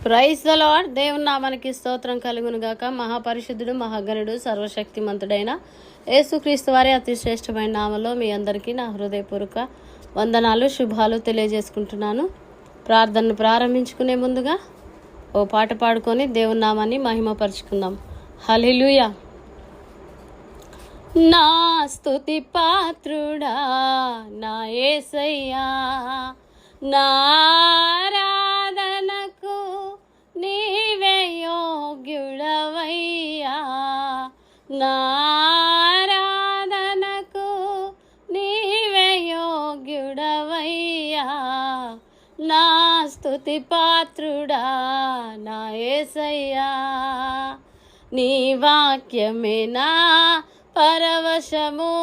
Praise the Lord. దేవుని నామానికి స్తోత్రం కలుగును గాక. మహాపరిశుద్ధుడు, మహాగణుడు, సర్వశక్తిమంతుడైన యేసుక్రీస్తు వారి అతి శ్రేష్టమైన నామంలో మీ అందరికీ నా హృదయపూర్వక వందనాలు, శుభాలు తెలియజేసుకుంటున్నాను. ప్రార్థనను ప్రారంభించుకునే ముందుగా ఓ పాట పాడుకొని దేవుని నామాన్ని మహిమపరుచుకుందాం. హల్లెలూయా. నా స్తుతి పాత్రుడా నా యేసయ్యా, నా ఆరాధనకు నీవే యోగ్యుడవయ్యా, నా ఆరాధనకు నీవే యోగ్యుడవయ్యా, నా స్తుతి పాత్రుడా నా యేసయ్యా. నీ వాక్యమే నా పరవశము,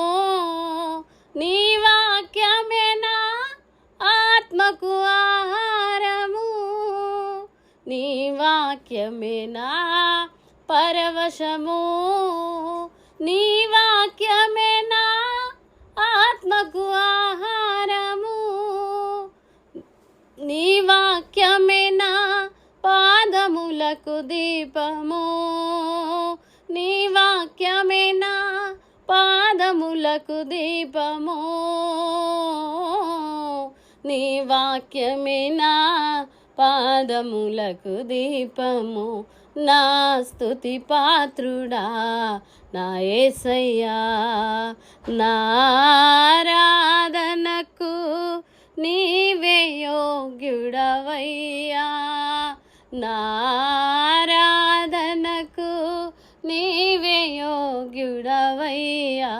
నీ వాక్యమే నా ఆత్మకు ఆహారము, నీ వాక్యమే నా పరవశము, నీ వాక్యమే నా ఆత్మకు ఆహారము, నీ వాక్యమే నా పాదములకు దీపము, నీ వాక్యమే నా పాదములకు దీపము, నీ వాక్యమే నా పాదములకు దీపము, నా స్తుతి పాత్రుడా నా యేసయ్యా, నా ఆరాధనకు నీవే యోగ్యుడవయ్యా, నా ఆరాధనకు నీవే యోగ్యుడవయ్యా,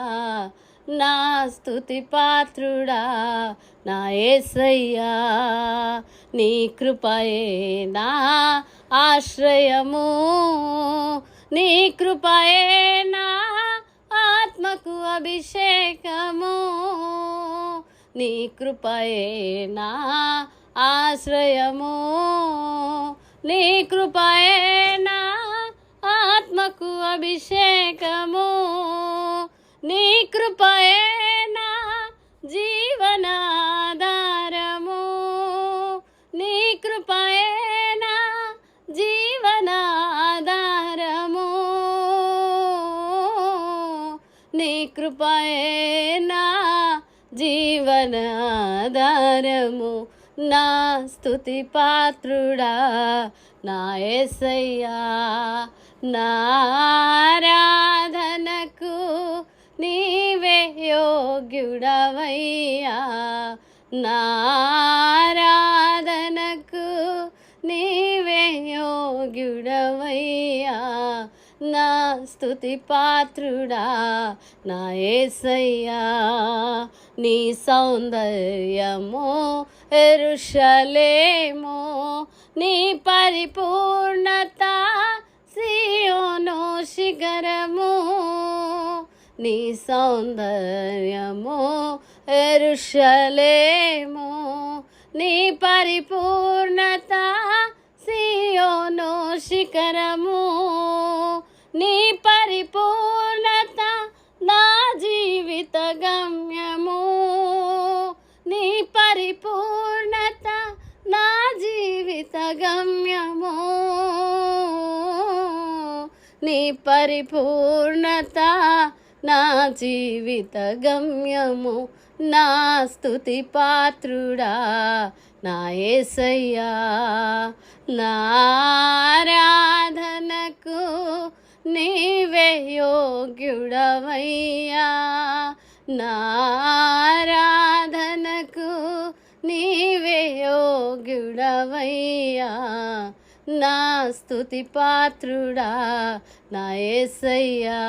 నా స్తుతి పాత్రుడా నా యేసయ్యా. నీ కృపయే నా ఆశ్రయము, నీ కృపయే నా ఆత్మకు అభిషేకము, నీ కృపయే నా ఆశ్రయము, నీ కృపయే నా ఆత్మకు అభిషేకము, నీ కృపయే నా జీవనాధారము, నీ కృపయే నా జీవనాధారము, నీ కృపయే నా జీవనాధారము, నా స్తుతి పాత్రుడా నా యేసయ్యా, నా ఆరాధనకు నీవే యోగ్యుడవయ్యా, నా ఆరాధనకు నీవే యోగ్యుడవయ్యా, నా స్తుతి పాత్రుడా నా యేసయ్యా. నీ సౌందర్యము యెరూషలేము, నీ పరిపూర్ణత సీయోను శిఖరము, నీ సౌందర్యము యెరూషలేము, నీ పరిపూర్ణత సీయోను శిఖరము, నీ పరిపూర్ణత నా జీవిత గమ్యము, నీ పరిపూర్ణత నా జీవిత గమ్యము, నీ పరిపూర్ణత నా జీవిత గమ్యము, నా స్తుతి పాత్రుడా నా యేసయ్యా, నా ఆరాధనకు నీవే యోగ్యుడవయ్యా, నా ఆరాధనకు నీవే యోగ్యుడవయ్యా, నా స్తుతి పాత్రుడా నా యేసయ్యా.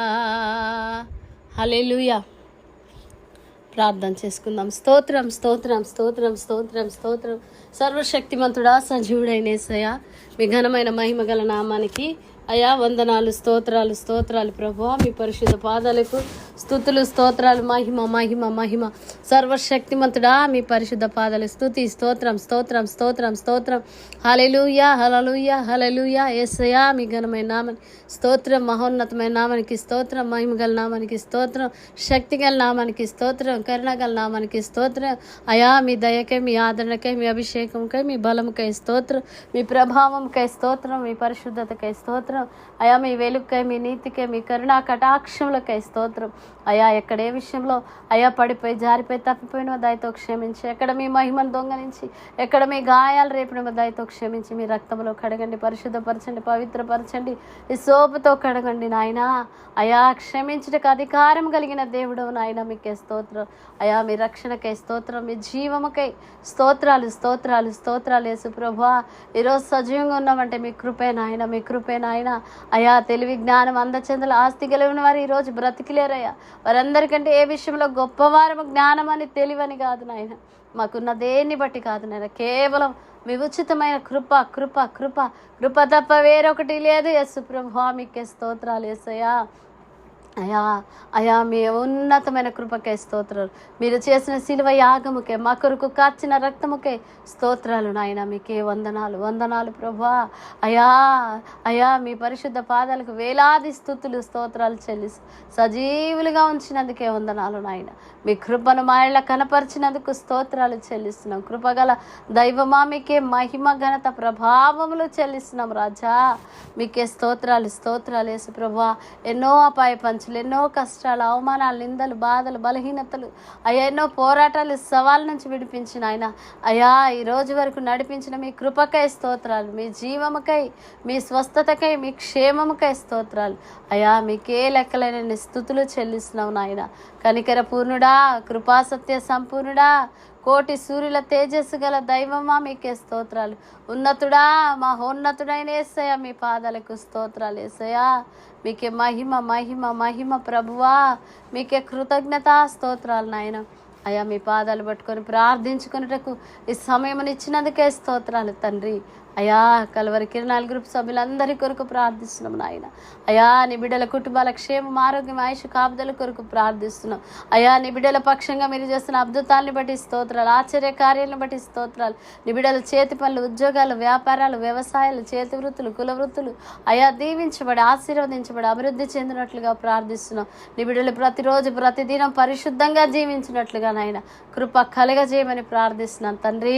హల్లెలూయా. ప్రార్థన చేసుకుందాం. స్తోత్రం స్తోత్రం స్తోత్రం స్తోత్రం స్తోత్రం. సర్వశక్తిమంతుడా, సజీవుడైన యేసయ్యా, మీ ఘనమైన మహిమ గల నామానికి అయా వందనాలు, స్తోత్రాలు స్తోత్రాలు ప్రభువా. మీ పరిశుద్ధ పాదాలకు స్తుతులు స్తోత్రాలు, మహిమ మహిమ మహిమ. సర్వశక్తిమంతుడా మీ పరిశుద్ధ పాదాలు స్తుతి, స్తోత్రం స్తోత్రం స్తోత్రం స్తోత్రం. హల్లెలూయా హల్లెలూయా హల్లెలూయా. యేసయ్యా మీ ఘనమైన నామానికి స్తోత్రం, మహోన్నతమైన నామానికి స్తోత్రం, మహిమగల నామానికి స్తోత్రం, శక్తిగల నామానికి స్తోత్రం, కరుణగల నామానికి స్తోత్రం. అయా మీ దయకై, మీ ఆదరణకై, మీ అభిషేకంకై, మీ బలముకై స్తోత్రం, మీ ప్రభావంకై స్తోత్రం, మీ పరిశుద్ధతకై స్తోత్రం. అయా మీ వెలుగుకై, మీ నీతికై, మీ కరుణా కటాక్షములకై స్తోత్రం. అయా ఎక్కడ ఏ విషయంలో అయా పడిపోయి జారిపోయి తప్పిపోయిన దయతో క్షమించి, ఎక్కడ మీ మహిమను దొంగలించి, ఎక్కడ మీ గాయాలు రేపిన దయతో క్షమించి, మీ రక్తంలో కడగండి, పరిశుద్ధపరచండి, పవిత్రపరచండి, ఈ సోపుతో కడగండి నాయన. అయా క్షమించుటకు అధికారం కలిగిన దేవుడు నాయన, మీకే స్తోత్రం. అయా మీ రక్షణకై స్తోత్రం, మీ జీవముకై స్తోత్రాలు స్తోత్రాలు స్తోత్రాలు. యేసు ప్రభువా ఈరోజు సజీవంగా ఉన్నామంటే మీ కృపే నాయన, మీ కృపే నాయన. అయా తెలివి జ్ఞానం అందచందల ఆస్తి కలిగిన వారు ఈరోజు బ్రతికిలేరయ్యా. వారందరికంటే ఏ విషయంలో గొప్పవారము జ్ఞానం అని తెలివని కాదు నాయన, మాకున్న దేన్ని బట్టి కాదు నాయన, కేవలం మీ ఉచితమైన కృప కృప కృప కృప తప్ప వేరొకటి లేదు. యేసు ప్రభువా మీకే స్తోత్రాలు యేసయ్యా. అయా అయా మీ ఉన్నతమైన కృపకే స్తోత్రాలు. మీరు చేసిన శిలువ యాగముకే, మా కొరకు కార్చిన రక్తముకే స్తోత్రాలు నాయన. మీకే వందనాలు వందనాలు ప్రభువా. అయా అయా మీ పరిశుద్ధ పాదాలకు వేలాది స్తుతులు స్తోత్రాలు చెల్లిసి సజీవులుగా ఉంచినందుకే వందనాలు నాయన. మీ కృపను మా ఇళ్ళ కనపరిచినందుకు స్తోత్రాలు చెల్లిస్తున్నాం. కృపగల దైవమా మీకే మహిమ ఘనత ప్రభావములు చెల్లిస్తున్నాం రాజా. మీకే స్తోత్రాలు స్తోత్రాలు యేసు ప్రభువా. ఎన్నో అపాయ పంచులు, ఎన్నో కష్టాలు, అవమానాలు, నిందలు, బాధలు, బలహీనతలు, అయ్యా ఎన్నో పోరాటాలు, సవాళ్ళ నుంచి విడిపించిన ఆయన అయ్యా ఈ రోజు వరకు నడిపించిన మీ కృపకై స్తోత్రాలు, మీ జీవముకై, మీ స్వస్థతకై, మీ క్షేమముకై స్తోత్రాలు. అయ్యా మీకే లెక్కలైన స్తుతులు చెల్లిస్తున్నావు నాయన. కనికర పూర్ణుడా, కృపాసత్య సంపూర్ణుడా, కోటి సూర్యుల తేజస్సు గల దైవమా మీకే స్తోత్రాలు. ఉన్నతుడా, మహోన్నతుడైన యేసయ్య మీ పాదాలకు స్తోత్రాలు యేసయ్య. మీకే మహిమ మహిమ మహిమ ప్రభువా. మీకే కృతజ్ఞత స్తోత్రాలు నాయన. అయ్యా మీ పాదాలు పట్టుకొని ప్రార్థించుకున్నటకు ఈ సమయం ఇచ్చినందుకే స్తోత్రాలు తండ్రి. అయా కల్వరి కిరణాల గ్రూప్ సభ్యులందరి కొరకు ప్రార్థిస్తున్నాం నాయన. అయా నీ బిడ్డల కుటుంబాల క్షేమం, ఆరోగ్యం, ఆయుష్ కాపుదల కొరకు ప్రార్థిస్తున్నాం. అయా నీ బిడ్డల పక్షంగా మీరు చేస్తున్న అద్భుతాలను బట్టి స్తోత్రాలు, ఆశ్చర్య కార్యాలను బట్టి స్తోత్రాలు. నీ బిడ్డల చేతి పనులు, ఉద్యోగాలు, వ్యాపారాలు, వ్యవసాయాలు, చేతి వృత్తులు, కుల వృత్తులు అయా దీవించబడి, ఆశీర్వదించబడి, అభివృద్ధి చెందినట్లుగా ప్రార్థిస్తున్నాం. నీ బిడ్డలు ప్రతిరోజు ప్రతిదినం పరిశుద్ధంగా జీవించినట్లుగా నాయన కృప కలగజేయమని ప్రార్థిస్తున్నాను తండ్రి.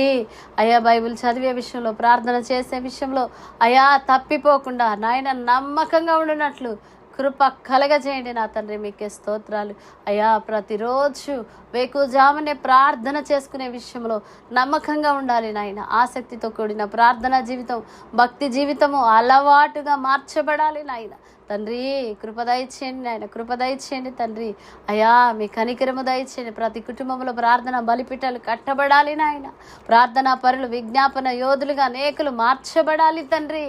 అయా బైబిల్ చదివే విషయంలో, ప్రార్థన చేసే విషయంలో అయా తప్పిపోకుండా నాయన నమ్మకంగా ఉండినట్లు కృప కలగజేయండి నా తండ్రి. మీకే స్తోత్రాలు. అయా ప్రతిరోజు వేకుజామునే ప్రార్థన చేసుకునే విషయంలో నమ్మకంగా ఉండాలి నాయన. ఆసక్తితో కూడిన ప్రార్థనా జీవితం, భక్తి జీవితము అలవాటుగా మార్చబడాలి నాయన. తండ్రి కృప దయచేయండి నాయన, కృప దయచేయండి తండ్రి. అయా మీ కనికరము దయచేయండి. ప్రతి కుటుంబంలో ప్రార్థన బలిపీఠాలు కట్టబడాలి నాయన. ప్రార్థనా పరులు, విజ్ఞాపన యోధులుగా అనేకులు మార్చబడాలి తండ్రి.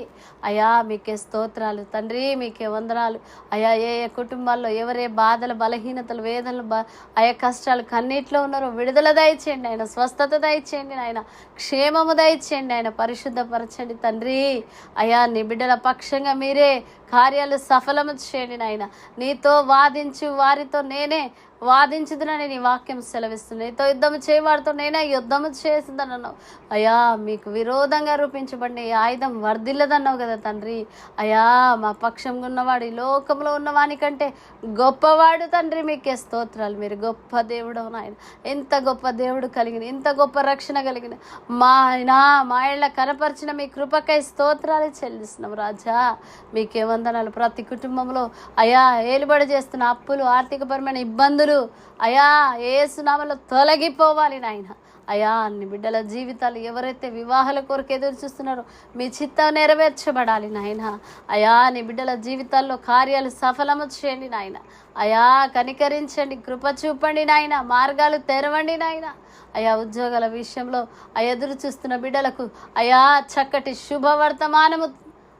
అయా మీకే స్తోత్రాలు తండ్రి, మీకే వందనాలు. అయా ఏ ఏ కుటుంబాల్లో ఎవరే బాధలు, బలహీనతలు, వేదనలు, అయా కష్టాలు, కన్నీటిలో ఉన్నారో విడుదల దయచేయండి ఆయన, స్వస్థత దయచేయండి ఆయన, క్షేమము దయచేయండి ఆయన, పరిశుద్ధపరచండి తండ్రి. అయా నీ బిడ్డల పక్షంగా మీరే కార్యాలు సఫలము చేయండి నాయన. నీతో వాదించు వారితో నేనే వాదించుదునని నీ వాక్యం సెలవిస్తుంది. నీతో యుద్ధము చేయవాడితో నేనే యుద్ధము చేసిందన్నావు. అయా మీకు విరోధంగా రూపించబడిన ఈ ఆయుధం వర్ధిల్లదన్నావు కదా తండ్రి. అయా మా పక్షంగా ఉన్నవాడు ఈ లోకంలో ఉన్నవాని కంటే గొప్పవాడు తండ్రి. మీకే స్తోత్రాలు. మీరు గొప్ప దేవుడు నాయన. ఎంత గొప్ప దేవుడు కలిగిన, ఇంత గొప్ప రక్షణ కలిగిన మా ఇళ్ళ కనపరిచిన మీ కృపకై స్తోత్రాలు చెల్లిస్తున్నాం రాజా. మీకే వందనాలు. ప్రతి కుటుంబంలో అయా ఏలుబడి చేస్తున్న అప్పులు, ఆర్థికపరమైన ఇబ్బందులు అయా యేసునామములో తొలగిపోవాలి నాయన. అయా అన్ని బిడ్డల జీవితాలు ఎవరైతే వివాహాల కొరకు ఎదురు చూస్తున్నారో మీ చిత్తం నెరవేర్చబడాలి నాయన. అయా నీ బిడ్డల జీవితాల్లో కార్యాలు సఫలము చేయండి నాయన. అయా కనికరించండి, కృప చూపండి నాయన, మార్గాలు తెరవండి నాయన. అయా ఉద్యోగాల విషయంలో ఎదురు చూస్తున్న బిడ్డలకు అయా చక్కటి శుభవర్తమానము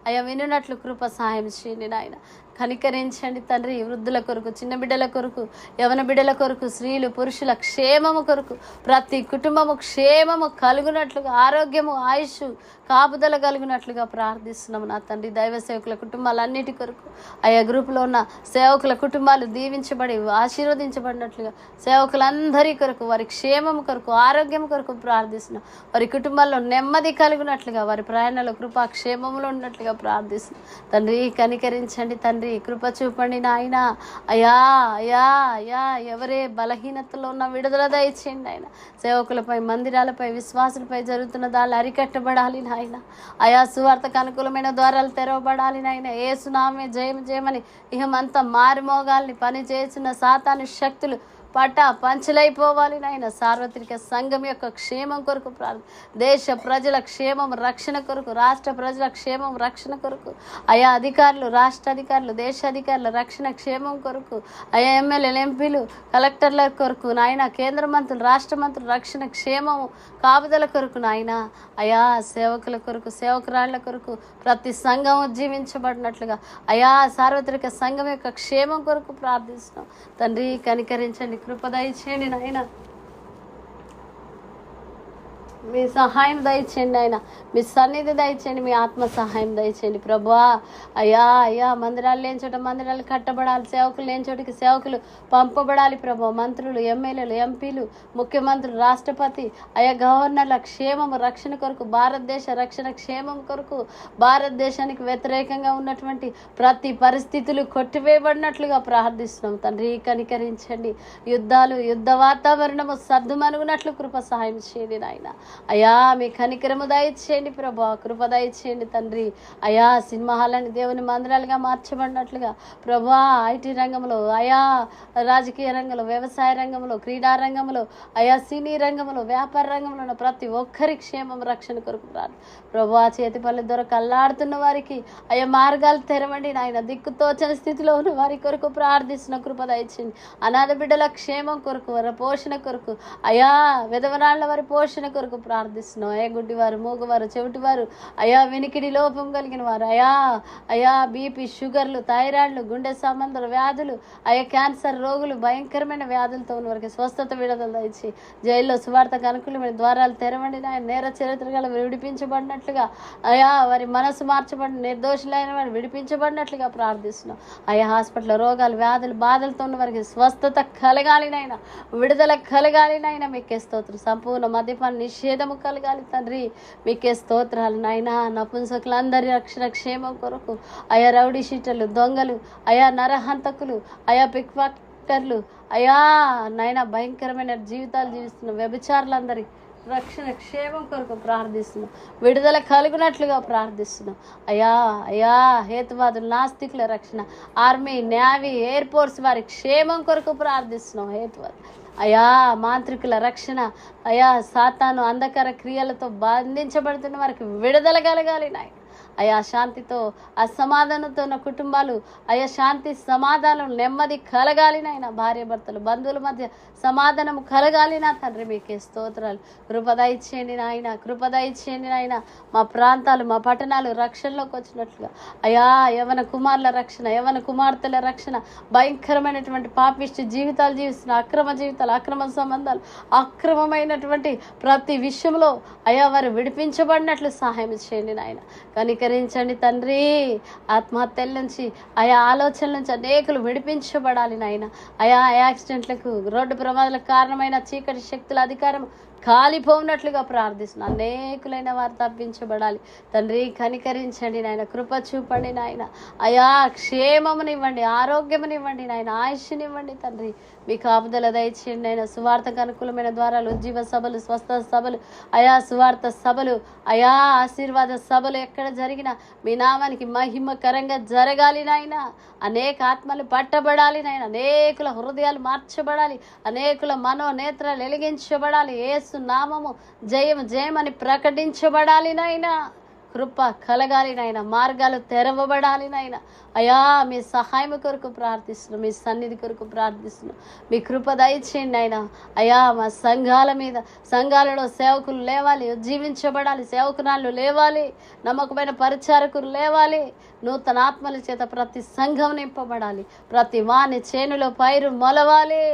అయా వినున్నట్లు కృప సహాయం చేయండి నాయన. కనికరించండి తండ్రి. వృద్ధుల కొరకు, చిన్న బిడ్డల కొరకు, యవన బిడ్డల కొరకు, స్త్రీలు పురుషుల క్షేమము కొరకు, ప్రతి కుటుంబము క్షేమము కలుగునట్లుగా, ఆరోగ్యము ఆయుష్ కాపుదల కలిగినట్లుగా ప్రార్థిస్తున్నాము నా తండ్రి. దైవ సేవకుల కుటుంబాలన్నిటి కొరకు, ఆయా గ్రూపులో ఉన్న సేవకుల కుటుంబాలు దీవించబడి ఆశీర్వదించబడినట్లుగా, సేవకులందరి కొరకు, వారి క్షేమము కొరకు, ఆరోగ్యం కొరకు ప్రార్థిస్తున్నాం. వారి కుటుంబాల్లో నెమ్మది కలిగినట్లుగా, వారి ప్రయాణంలో కృపా క్షేమంలో ఉన్నట్లుగా ప్రార్థిస్తున్నాం తండ్రి. కనికరించండి తండ్రి, కృప చూపండి నాయన. అయా అయా అయా ఎవరే బలహీనతలో ఉన్న విడుదల దయచేయండి ఆయన. సేవకులపై, మందిరాలపై, విశ్వాసులపై జరుగుతున్న దాళ్ళు అరికట్టబడాలి నాయన. అయా సువార్తకు అనుకూలమైన ద్వారాలు తెరవబడాలి నాయన. ఏసునామే జయం జయమని ఇహమంతా మారుమోగాల్ని పని చేసిన సాతాను శక్తులు పంచలైపోవాలి నాయన. సార్వత్రిక సంఘం యొక్క క్షేమం కొరకు దేశ ప్రజల క్షేమం రక్షణ కొరకు, రాష్ట్ర ప్రజల క్షేమం రక్షణ కొరకు, ఆయా అధికారులు, రాష్ట్ర అధికారులు, దేశ అధికారుల రక్షణ క్షేమం కొరకు, ఆయా ఎమ్మెల్యేలు, ఎంపీలు, కలెక్టర్ల కొరకు నాయన, కేంద్ర మంత్రులు, రాష్ట్ర మంత్రులు రక్షణ క్షేమము కాపుదల కొరకు నాయన. అయా సేవకుల కొరకు, సేవకురాళ్ల కొరకు, ప్రతి సంఘం ఉజ్జీవించబడినట్లుగా అయా సార్వత్రిక సంఘం యొక్క క్షేమం కొరకు ప్రార్థిస్తున్నాం తండ్రి. కనికరించండి, కృప దయచేయండి నాయన. మీ సహాయం దయచేయండి ఆయన, మీ సన్నిధి దయచేయండి, మీ ఆత్మ సహాయం దయచేయండి ప్రభువా. అయ్యా అయ్యా మందిరాలు లేని చోట మందిరాలు కట్టబడాలి, సేవకులు లేని చోటికి సేవకులు పంపబడాలి ప్రభు. మంత్రులు, ఎమ్మెల్యేలు, ఎంపీలు, ముఖ్యమంత్రులు, రాష్ట్రపతి, అయా గవర్నర్ల క్షేమము రక్షణ కొరకు, భారతదేశ రక్షణ క్షేమం కొరకు, భారతదేశానికి వ్యతిరేకంగా ఉన్నటువంటి ప్రతి పరిస్థితులు కొట్టివేయబడినట్లుగా ప్రార్థిస్తున్నాం తండ్రి. కనికరించండి. యుద్ధాలు, యుద్ధ వాతావరణము సర్దుమనుగునట్లు కృప సహాయం చేయండి నాయన. అయా మీ కనికరము దయచేయండి ప్రభా, కృప దయచేయండి తండ్రి. అయా సినిమా హాలని దేవుని మందిరాలుగా మార్చబడినట్లుగా ప్రభా, ఐటీ రంగంలో, అయా రాజకీయ రంగంలో, వ్యవసాయ రంగంలో, క్రీడా రంగంలో, అయా సినీ రంగంలో, వ్యాపార రంగంలో ఉన్న ప్రతి ఒక్కరి క్షేమం రక్షణ కొరకు ప్రభా. చేతి పనులు దొరక అల్లాడుతున్న వారికి అయా మార్గాలు తెరవండి నాయన. దిక్కుతోచని స్థితిలో ఉన్న వారి కొరకు ప్రార్థిస్తున్న కృప దయచేయండి. అనాథ బిడ్డల క్షేమం కొరకు, వారి పోషణ కొరకు, అయా విధవరాళ్ల వారి పోషణ కొరకు ప్రార్థిస్తున్నాం. అయా గుడ్డివారు, మూగవారు, చెవిటివారు, అయా వినికిడి లోపం కలిగిన వారు, అయా బీపీ, షుగర్లు, థైరాయిడ్లు, గుండె సంబంధ వ్యాధులు, అయా క్యాన్సర్ రోగులు, భయంకరమైన వ్యాధులతో ఉన్న వారికి స్వస్థత విడుదల ఇచ్చి జైల్లో సువార్తకు అనుకూలమైన ద్వారాలు తెరవండి నాయన. నేర చరిత్ర గల విడిపించబడినట్లుగా, అయా వారి మనసు మార్చబడిన నిర్దోషులైన వారు విడిపించబడినట్లుగా ప్రార్థిస్తున్నాం. అయా హాస్పిటల్ రోగాలు, వ్యాధులు, బాధలతో ఉన్న వారికి స్వస్థత కలగాలినైనా, విడుదల కలగాలినైనా. మీకే స్తోత్రం. సంపూర్ణ మద్యపాన నిషేధము కలగాలి తండ్రి. మీకే స్తోత్రాలు నాయన. నపుంసకులందరి రక్షణ క్షేమం కొరకు, అయా రౌడీ షీటర్లు, దొంగలు, అయా నరహంతకులు, అయా పిక్ పాకెటర్లు, అయా నాయన భయంకరమైన జీవితాలు జీవిస్తున్న వ్యభిచారులందరి రక్షణ క్షేమం కొరకు ప్రార్థిస్తున్నాం. విడుదల కలుగునట్లుగా ప్రార్థిస్తున్నాం. అయా అయా హేతువాదులు, నాస్తికుల రక్షణ, ఆర్మీ, నేవీ, ఎయిర్ ఫోర్స్ వారి క్షేమం కొరకు ప్రార్థిస్తున్నాం. హేతువాదు అయా మాంత్రికుల రక్షణ, అయా సాతాను అంధకార క్రియలతో బంధించబడుతున్న వారికి విడుదల కలగాలి నాయన. అయా శాంతితో, అసమాధానంతో ఉన్న కుటుంబాలు, అయా శాంతి, సమాధానం, నెమ్మది కలగాలి నాయన. భార్య భర్తలు, బంధువుల మధ్య సమాధానం కలగాలి నా తండ్రి. మీకే స్తోత్రాలు. కృపదయిచేయండి నాయన, కృపదయిచేయండి నాయన. మా ప్రాంతాలు, మా పట్టణాలు రక్షణలోకి వచ్చినట్లుగా, అయా యవన కుమారుల రక్షణ, యవన కుమార్తెల రక్షణ, భయంకరమైనటువంటి పాపిష్టి జీవితాలు జీవిస్తున్న అక్రమ జీవితాలు, అక్రమ సంబంధాలు, అక్రమమైనటువంటి ప్రతి విషయంలో అయా వారు విడిపించబడినట్లు సహాయం చేయండి నాయన. కనికరించండి తండ్రి. ఆత్మహత్యల నుంచి, ఆయా ఆలోచనల నుంచి అనేకులు విడిపించబడాలి నాయన. ఆయా యాక్సిడెంట్లకు, రోడ్డు ప్రమాదాలకు కారణమైన చీకటి శక్తుల అధికారం కాలిపోనట్లుగా ప్రార్థిస్తున్నాను. అనేకులైన వారు తప్పించబడాలి తండ్రి. కనికరించండి నాయన, కృప చూపండి నాయన. అయా క్షేమమునివ్వండి, ఆరోగ్యమునివ్వండి నాయన, ఆయుష్నివ్వండి తండ్రి. మీ కాపుదల దయచేయండి నాయన. సువార్తకు అనుకూలమైన ద్వారాలు, ఉజ్జీవ సభలు, స్వస్థ సభలు, అయా సువార్త సభలు, అయా ఆశీర్వాద సభలు ఎక్కడ జరిగినా మీ నామానికి మహిమకరంగా జరగాలి నాయన. అనేక ఆత్మలు పట్టబడాలి నాయన. అనేకుల హృదయాలు మార్చబడాలి, అనేకుల మనోనేత్రాలు వెలిగించబడాలి. యేసు నామము జయం జయమని ప్రకటించబడాలి నాయన. కృప కలగాలి నాయన, మార్గాలు తెరవబడాలి నాయన. అయా మీ సహాయం కొరకు ప్రార్థిస్తున్నాం, మీ సన్నిధి కొరకు ప్రార్థిస్తున్నాం. మీ కృప దయచేయండి ఆయన. అయా మా సంఘాలలో సేవకులు లేవాలి, ఉజ్జీవించబడాలి, సేవకురాళ్ళు లేవాలి, నమ్మకమైన పరిచారకులు లేవాలి. నూతన ఆత్మల చేత ప్రతి సంఘం నింపబడాలి, ప్రతి వాని చేనులో పైరు మొలవాలి,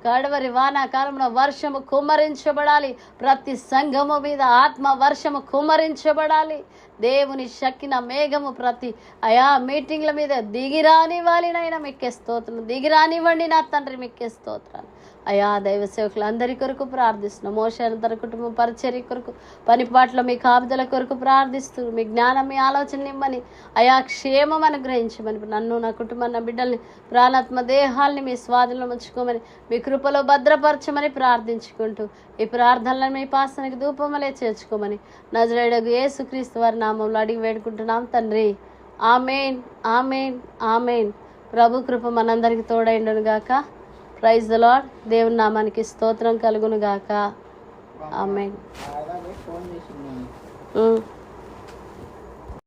కడవరి వానాకాలంలో వర్షము కుమ్మరించబడాలి, ప్రతి సంఘము మీద ఆత్మ వర్షము కుమ్మరించబడాలి. దేవుని శక్తిన మేఘము ప్రతి అయా మీటింగ్ల మీద దిగిరానివ్వాలి నాయన. మీకే స్తోత్రం. దిగిరానివ్వండి నా తండ్రి, మీకే స్తోత్రాలు. అయా దైవ సేవకులు అందరి కొరకు ప్రార్థిస్తున్నాం. మోషేను తన కుటుంబం పరిచర్య కొరకు, పనిపాట్ల మీ కాపుదల కొరకు ప్రార్థిస్తూ మీ జ్ఞానం, మీ ఆలోచన ఇమ్మని, అయా క్షేమం అనుగ్రహించమని, నన్ను, నా కుటుంబాన్ని, నా బిడ్డల్ని, ప్రాణాత్మ దేహాల్ని మీ స్వాధీనంలో ఉంచుకోమని, మీ కృపలో భద్రపరచమని ప్రార్థించుకుంటూ ఈ ప్రార్థనలను మీ పాసనకి ధూపమలే చేర్చుకోమని నజరేయుడగు యేసుక్రీస్తు వారి నామంలో అడిగి వేడుకుంటున్నాం తండ్రి. ఆమేన్, ఆమేన్, ఆమేన్. ప్రభు కృప మనందరికి తోడైండును గాక. Praise the Lord. దేవుని నామానికి స్తోత్రం కలుగును గాక. ఆమేన్.